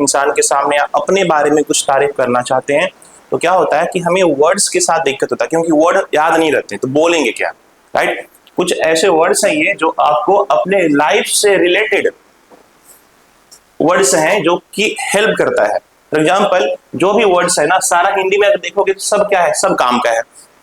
इंसान के सामने या अपने बारे में कुछ तारीफ करना चाहते हैं तो क्या होता है कि हमें वर्ड्स के साथ दिक्कत होता है, क्योंकि वर्ड याद नहीं रहते तो बोलेंगे क्या, राइट। कुछ ऐसे वर्ड्स हैं ये जो आपको अपने लाइफ से रिलेटेड वर्ड्स हैं जो कि हेल्प करता है। फॉर एग्जाम्पल जो भी वर्ड्स है ना, सारा हिंदी में अगर देखोगे तो सब क्या है, सब काम का है।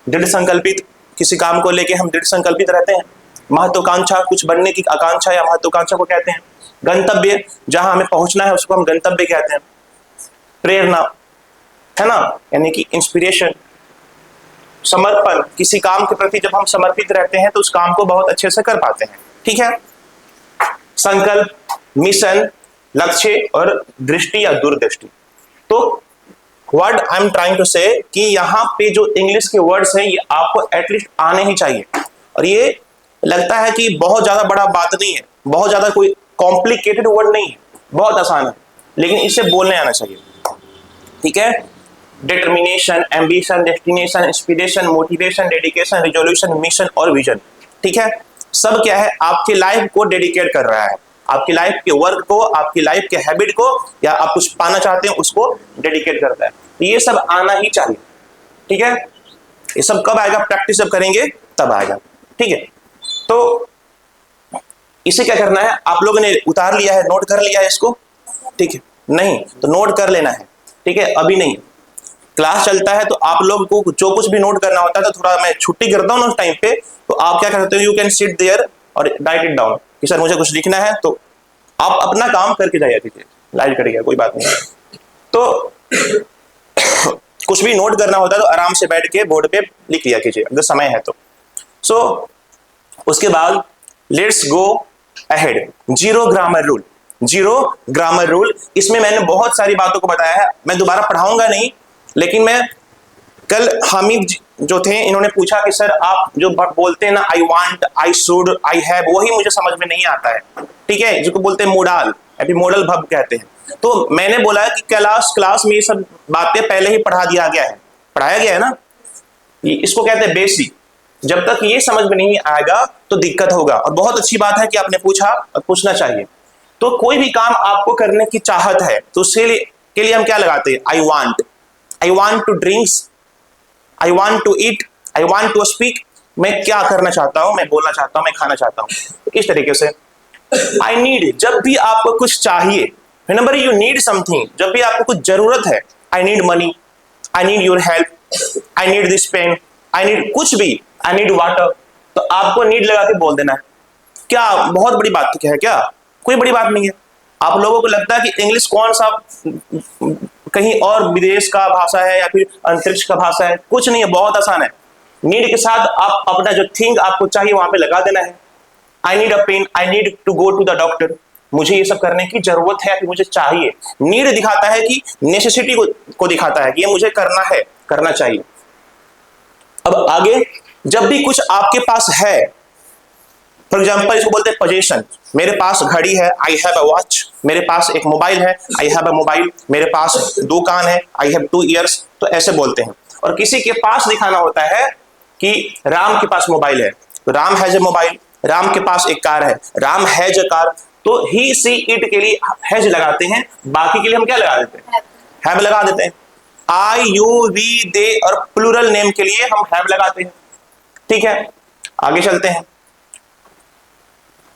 दृढ़ संकल्पित, किसी काम को लेके हम दृढ़ संकल्पित रहते हैं। महत्वाकांक्षा, कुछ बनने की आकांक्षा या महत्वाकांक्षा को कहते हैं। गंतव्य, जहां हमें पहुंचना है उसको हम गंतव्य कहते हैं। प्रेरणा है ना, यानी कि इंस्पिरेशन। समर्पण, किसी काम के प्रति जब हम समर्पित रहते हैं तो उस काम को बहुत अच्छे से कर पाते हैं, ठीक है। संकल्प, मिशन, लक्ष्य और दृष्टि या दूरदृष्टि। तो word I am trying to say कि यहाँ पे जो इंग्लिश के वर्ड्स हैं ये आपको एटलीस्ट आने ही चाहिए। और ये लगता है कि बहुत ज्यादा बड़ा बात नहीं है, बहुत ज्यादा कोई कॉम्प्लिकेटेड वर्ड नहीं है, बहुत आसान है, लेकिन इसे बोलने आना चाहिए, ठीक है। Determination, ambition, destination, inspiration, motivation, dedication, resolution, mission और विजन, ठीक है। सब क्या है, आपकी लाइफ को डेडिकेट कर रहा है, आपकी लाइफ के वर्क को, आपकी लाइफ के हैबिट को, या आप कुछ पाना चाहते हैं उसको डेडिकेट करता है। तो ये सब आना ही चाहिए, ठीक है। ये सब कब आएगा, प्रैक्टिस जब करेंगे तब आएगा, ठीक है। तो इसे क्या करना है, आप लोगों ने उतार लिया है, नोट कर लिया है इसको, ठीक है। नहीं तो नोट कर लेना है, ठीक है। अभी नहीं, क्लास चलता है तो आप लोग को जो कुछ भी नोट करना होता है, तो थोड़ा मैं छुट्टी करता हूँ ना उस टाइम पे, तो आप क्या करते हो, यू कैन सिट देयर और राइट इट डाउन कि सर मुझे कुछ लिखना है, तो आप अपना काम करके जाइए, ठीक है, लाइट करिए, कोई बात नहीं। तो कुछ भी नोट करना होता है तो आराम से बैठ के बोर्ड पे लिख लिया कीजिए अगर समय है तो। सो उसके बाद let's go ahead. Zero grammar rule, zero grammar rule, इसमें मैंने बहुत सारी बातों को बताया है, मैं दोबारा पढ़ाऊंगा नहीं, लेकिन मैं कल हामिद जो थे इन्होंने पूछा कि सर आप जो बोलते हैं ना, I want, I should, I have, वही मुझे समझ में नहीं आता है, ठीक है, जिसको बोलते हैं मोडाल या फिर मोडल वर्ब कहते हैं। तो मैंने बोला कि क्लास में ये सब बातें पहले ही पढ़ा दिया गया है, पढ़ाया गया है ना, इसको कहते हैं बेसिक। जब तक ये समझ में नहीं आएगा तो दिक्कत होगा। और बहुत अच्छी बात है कि आपने पूछा और पूछना चाहिए। तो कोई भी काम आपको करने की चाहत है तो उसके लिए हम क्या लगाते हैं, I want to drinks, I want to eat, I want to speak, मैं क्या करना चाहता हूं, मैं बोलना चाहता हूं, मैं खाना चाहता हूं। इस तरीके से आई नीड, जब भी आपको कुछ चाहिए, व्हेनेवर यू नीड समथिंग, जब भी आपको कुछ जरूरत है, I need money, I need your help, I need this pen, I need कुछ भी, आई नीड वाटर, तो आपको नीड लगा के बोल देना है। क्या बहुत बड़ी बात क्या है, क्या कोई बड़ी बात नहीं है। आप लोगों को लगता है कि इंग्लिश कौन सा कहीं और विदेश का भाषा है या फिर अंतरिक्ष का भाषा है, कुछ नहीं है, बहुत आसान है। नीड के साथ आप अपना जो थिंग आपको चाहिए वहां पे लगा देना है। I need a pen, I need to go to the doctor, मुझे ये सब करने की जरूरत है, मुझे चाहिए। नीड दिखाता है कि नेसेसिटी को दिखाता है कि ये मुझे करना है, करना चाहिए। अब आगे, जब भी कुछ आपके पास है, फॉर एग्जाम्पल इसको बोलते हैं पोजेशन, मेरे पास घड़ी है, आई हैव अ वॉच, मेरे पास एक मोबाइल है, आई हैव अ मोबाइल, मेरे पास 2 कान है, आई हैव 2 ईयर्स, तो ऐसे बोलते हैं। और किसी के पास दिखाना होता है कि राम के पास मोबाइल है, तो Ram has a mobile, Ram के पास एक कार है, राम हैज अ कार, तो ही सी इट के लिए हैज लगाते हैं, बाकी के लिए हम क्या लगा देते हैं, हैव लगा देते हैं। आई यू वी दे और प्लूरल नेम के लिए हम हैव लगाते हैं, ठीक है। आगे चलते हैं,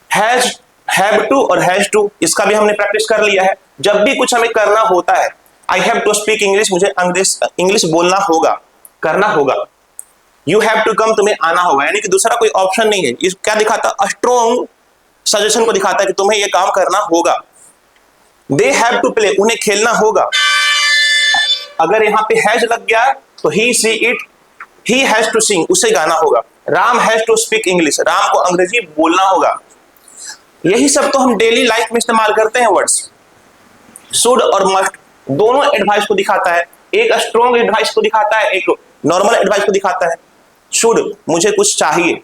हैज, हैव टू और हैज टू, इसका भी हमने प्रैक्टिस कर लिया है। जब भी कुछ हमें करना होता है, I have to speak English, मुझे इंग्लिश बोलना होगा, करना होगा। यू हैव टू कम, तुम्हें आना होगा, यानी कि दूसरा कोई ऑप्शन नहीं है। ये क्या दिखाता है, स्ट्रॉन्ग सजेशन को दिखाता है कि तुम्हें ये काम करना होगा। दे हैव टू प्ले, उन्हें खेलना होगा। अगर यहाँ पे हैज लग गया तो he see it, he has to sing, उसे गाना होगा। Ram has to speak English, Ram को अंग्रेजी बोलना होगा। यही सब तो हम डेली लाइफ में इस्तेमाल करते हैं वर्ड्स। शुड और मस्ट दोनों एडवाइस को दिखाता है, एक स्ट्रॉन्ग एडवाइस को दिखाता है, एक नॉर्मल एडवाइस को दिखाता है। शुड, मुझे कुछ चाहिए,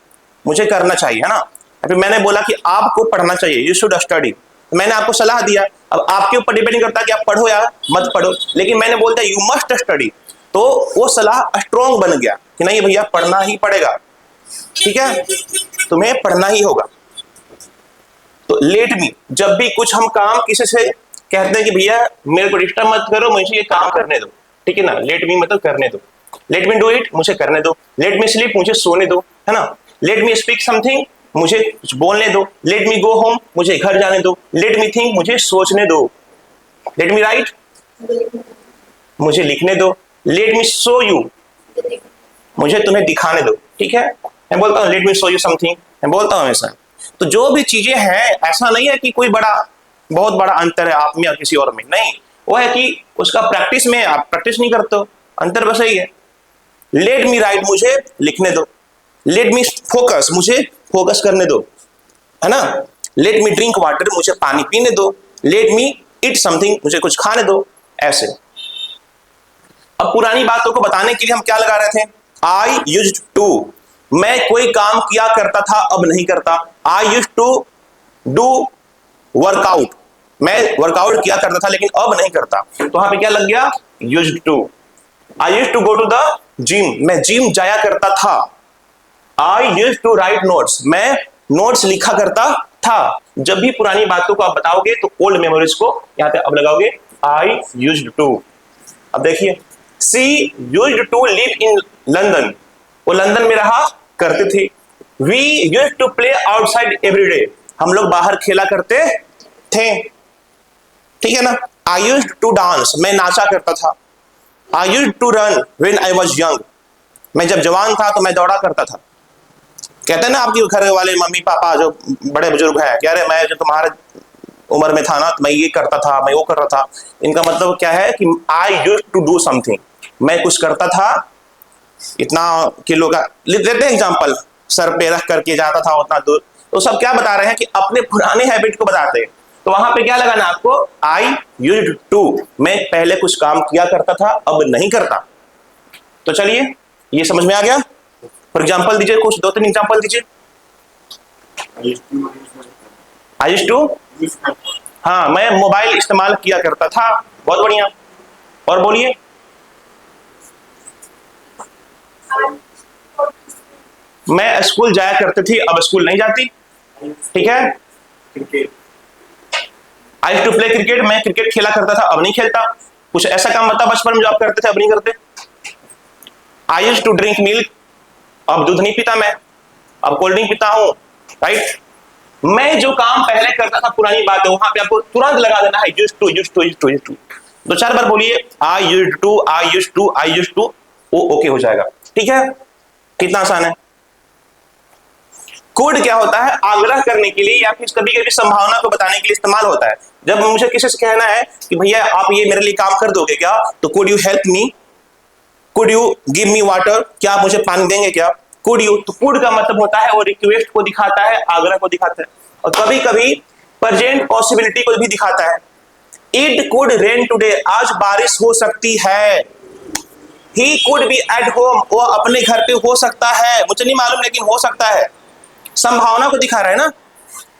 मुझे करना चाहिए, है ना। फिर मैंने बोला कि आपको पढ़ना चाहिए, यू शुड स्टडी, मैंने आपको सलाह दिया। अब आपके ऊपर डिपेंड करता है कि आप पढ़ो या मत पढ़ो, लेकिन मैंने बोलता है यू मस्ट स्टडी, तो वो सलाह स्ट्रॉन्ग बन गया कि नहीं भैया पढ़ना ही पड़ेगा, ठीक है, तुम्हें पढ़ना ही होगा। तो लेट मी, जब भी कुछ हम काम किसी से कहते हैं कि भैया मेरे को डिस्टर्ब मत करो, मुझे ये काम करने दो, ठीक है ना, लेट मी मतलब करने दो, लेट मी डू इट मुझे करने दो, लेट मी स्लीप मुझे सोने दो, है ना, लेट मी स्पीक समथिंग मुझे कुछ बोलने दो, लेट मी गो होम मुझे घर जाने दो, लेट मी थिंक मुझे सोचने दो, लेट मी राइट मुझे लिखने दो, लेट मी शो यू मुझे तुम्हें दिखाने दो, ठीक है। मैं बोलता हूँ let me show you something, मैं बोलता हूँ हमेशा। तो जो भी चीजें हैं ऐसा नहीं है कि कोई बहुत बड़ा अंतर है आप में या किसी और में, नहीं, वो है कि उसका प्रैक्टिस में आप प्रैक्टिस नहीं करते हो, अंतर बस यही है। लेट मी राइट मुझे लिखने दो, लेट मी फोकस मुझे फोकस करने दो, है ना, लेट मी ड्रिंक वाटर मुझे पानी पीने दो, लेट मी ईट समथिंग मुझे कुछ खाने दो, ऐसे। अब पुरानी बातों को बताने के लिए हम क्या लगा रहे थे, आई यूज्ड टू, मैं कोई काम किया करता था अब नहीं करता, I used to do workout, मैं वर्कआउट किया करता था लेकिन अब नहीं करता, तो वहां पे क्या लग गया, used to. I used to go to the gym, मैं जिम जाया करता था। I used to write notes, मैं नोट्स लिखा करता था। जब भी पुरानी बातों को आप बताओगे तो ओल्ड मेमोरीज को यहां पे अब लगाओगे आई यूज्ड टू। अब देखिए, she used to live in London, वो लंदन में रहा करते थे। We used to play outside every day, हम लोग बाहर खेला करते थे, ठीक है ना। आई यूज्ड टू डांस, मैं नाचा करता था। I used to run when I was young, मैं जब जवान था तो मैं दौड़ा करता था। कहते हैं ना आपके घर वाले मम्मी पापा जो बड़े बुजुर्ग हैं, कह रहे मैं जो तुम्हारे उम्र में था ना तो मैं ये करता था, मैं वो कर रहा था। इनका मतलब क्या है कि I used to do something, मैं कुछ करता था, इतना किलो का देते हैं एग्जाम्पल, सर पे रख करके जाता था उतना दूर, तो सब क्या बता रहे हैं कि अपने पुराने हैबिट को बताते हैं। तो वहां पे क्या लगाना आपको, आई यूज्ड टू, मैं पहले कुछ काम किया करता था अब नहीं करता। तो चलिए ये समझ में आ गया। फॉर एग्जाम्पल दीजिए, कुछ 2-3 एग्जाम्पल दीजिए। आई यूज्ड टू, हाँ मैं मोबाइल इस्तेमाल किया करता था, बहुत बढ़िया। और बोलिए, मैं स्कूल जाया करती थी अब स्कूल नहीं जाती, ठीक है। I used to play cricket, मैं क्रिकेट खेला करता था अब नहीं खेलता। कुछ ऐसा काम बता बचपन में जो आप करते थे अब नहीं करते। I used to drink milk, अब दूध नहीं पीता मैं, अब कोल्ड ड्रिंक पीता हूं, राइट। मैं जो काम पहले करता था पुरानी बात है, वहां पे आपको तुरंत लगा देना है used to used to used to used to. 2-4 बार बोलिए I used to I used to I used to, वो ओके हो जाएगा, ठीक है। कितना आसान है। कोड क्या होता है, आग्रह करने के लिए या फिर कभी कभी संभावना को बताने के लिए इस्तेमाल होता है। जब मुझे किसी से कहना है कि भैया आप ये मेरे लिए काम कर दोगे क्या, तो could you help me, could you give me water, क्या आप मुझे पानी देंगे क्या, कुड यू। तो कुड का मतलब होता है वो रिक्वेस्ट को दिखाता है, आग्रह को दिखाता है, और कभी कभी प्रेजेंट पॉसिबिलिटी को भी दिखाता है। इट कुड रेन टुडे, आज बारिश हो सकती है। He could be at home, वो अपने घर पे हो सकता है, मुझे नहीं मालूम लेकिन हो सकता है, संभावना को दिखा रहा है ना।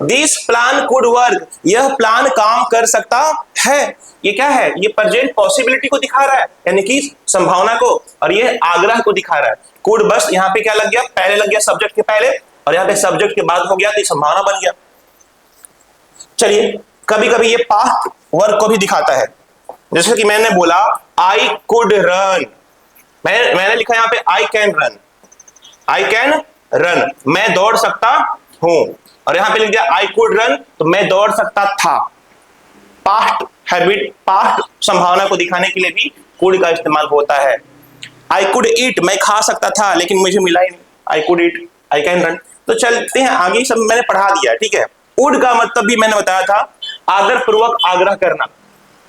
दिस प्लान कुड वर्क, यह प्लान काम कर सकता है, ये क्या है, ये प्रेजेंट पॉसिबिलिटी को दिखा रहा है, यानी कि संभावना को, और ये आग्रह को दिखा रहा है। कुड बस यहाँ पे क्या लग गया, पहले लग गया सब्जेक्ट के पहले, और यहाँ पे सब्जेक्ट के बाद हो गया तो संभावना बन गया। चलिए कभी कभी ये पास्ट वर्क को भी दिखाता है, जैसे कि मैंने बोला आई कुड रन, मैंने लिखा यहाँ पे I can run, I can run, मैं दौड़ सकता हूं, और यहां पे लिख दिया आई कुड रन, तो मैं दौड़ सकता था। पास्ट हैबिट, पास्ट संभावना को दिखाने के लिए भी कुड का इस्तेमाल होता है। आई कुड ईट, मैं खा सकता था लेकिन मुझे मिला ही नहीं, I could eat, I can run. तो चलते हैं आगे, सब मैंने पढ़ा दिया, ठीक है। वुड का मतलब भी मैंने बताया था, आदर पूर्वक आग्रह करना,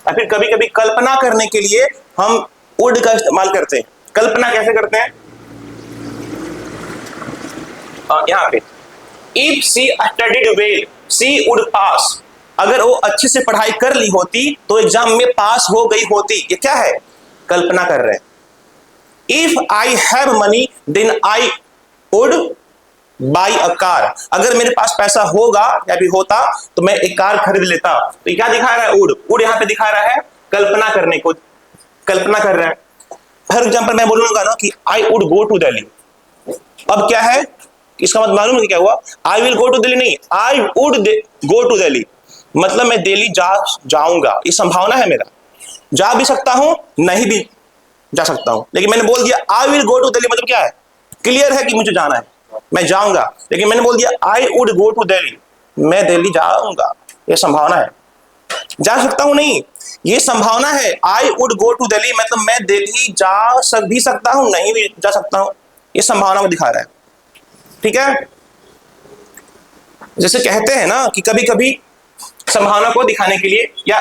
या फिर कभी कभी कल्पना करने के लिए हम वुड का इस्तेमाल करते हैं। कल्पना कैसे करते हैं, यहाँ पे if she studied well she would pass, अगर वो अच्छे से पढ़ाई कर ली होती तो एग्जाम में पास हो गई होती। ये क्या है, कल्पना कर रहे हैं। If I have money then I would buy a car, अगर मेरे पास पैसा होगा या भी होता तो मैं एक कार खरीद लेता। तो ये क्या दिखा रहा है, वुड, वुड यहाँ पे दिखा रहा है कल्पना करने को, कल्पना कर रहा है। फॉर एग्जाम्पल मैं बोलूंगा ना कि I would go to Delhi, अब क्या है इसका मतलब मालूम है क्या हुआ, I will go to Delhi नहीं, I would go to Delhi. मतलब मैं दिल्ली जाऊंगा, ये संभावना है मेरा। जा भी सकता हूं, नहीं भी जा सकता हूं। लेकिन मैंने बोल दिया I will go to Delhi, मतलब क्या है, क्लियर है कि मुझे जाना है, मैं जाऊंगा। लेकिन मैंने बोल दिया I would go to Delhi, मैं दिल्ली जाऊंगा, ये संभावना है। जा सकता हूं नहीं, ये संभावना है। I would go to Delhi मतलब मैं दिल्ली भी सकता हूं, नहीं भी जा सकता हूं, ये संभावना को दिखा रहा है। ठीक है, जैसे कहते हैं ना कि कभी कभी संभावना को दिखाने के लिए या